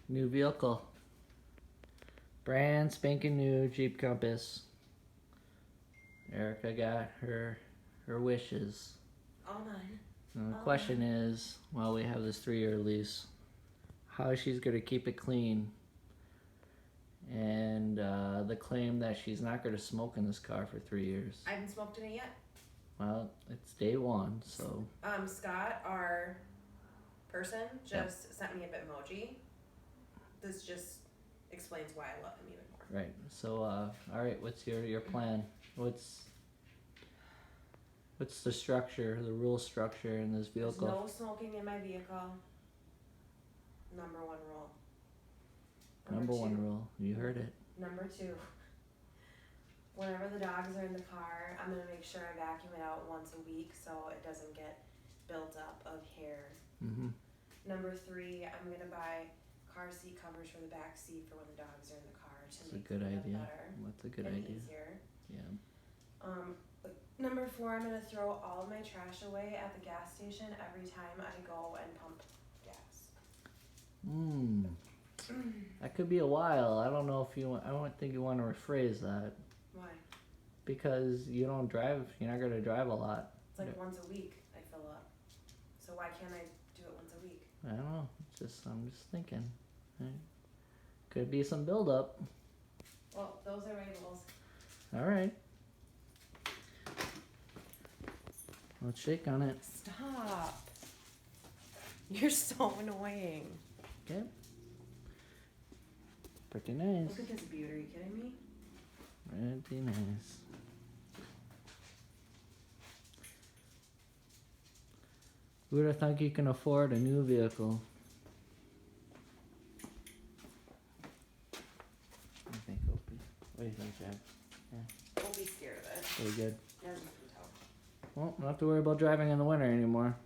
New vehicle. Brand spanking new Jeep Compass. Erica got her wishes. All mine. And the question is, well, we have this 3-year lease, how she's going to keep it clean. And the claim that she's not going to smoke in this car for 3 years. I haven't smoked in it yet. Well, it's day one, so. Scott, our person, just sent me a Bitmoji. This just explains why I love him even more. Right. So, all right. What's your plan? What's the structure, the rule structure in this vehicle? There's no smoking in my vehicle. Number one rule. Number one rule. You heard it. Number two. Whenever the dogs are in the car, I'm going to make sure I vacuum it out once a week so it doesn't get built up of hair. Mm-hmm. Number three, I'm going to buy car seat covers for the back seat for when the dogs are in the car to That's make a good it idea. better That's a good and idea. easier. Yeah. Number four, I'm going to throw all of my trash away at the gas station every time I go and pump gas. That could be a while. I don't know if you want, I don't think you want to rephrase that. Why? Because you don't drive, you're not going to drive a lot. It's like once a week I fill up. So why can't I do it once a week? I don't know. I'm just thinking. Right? Could be some buildup. Well, those are my rules. All right. Let's shake on it. Stop. You're so annoying. Okay. Pretty nice. Look at this beauty. Are you kidding me? Pretty nice. Who'd have thunk you can afford a new vehicle? What do you think, Opie? What do you think, Jack? Don't be scared of it. Pretty good. Yeah, you can tell. Well, don't have to worry about driving in the winter anymore.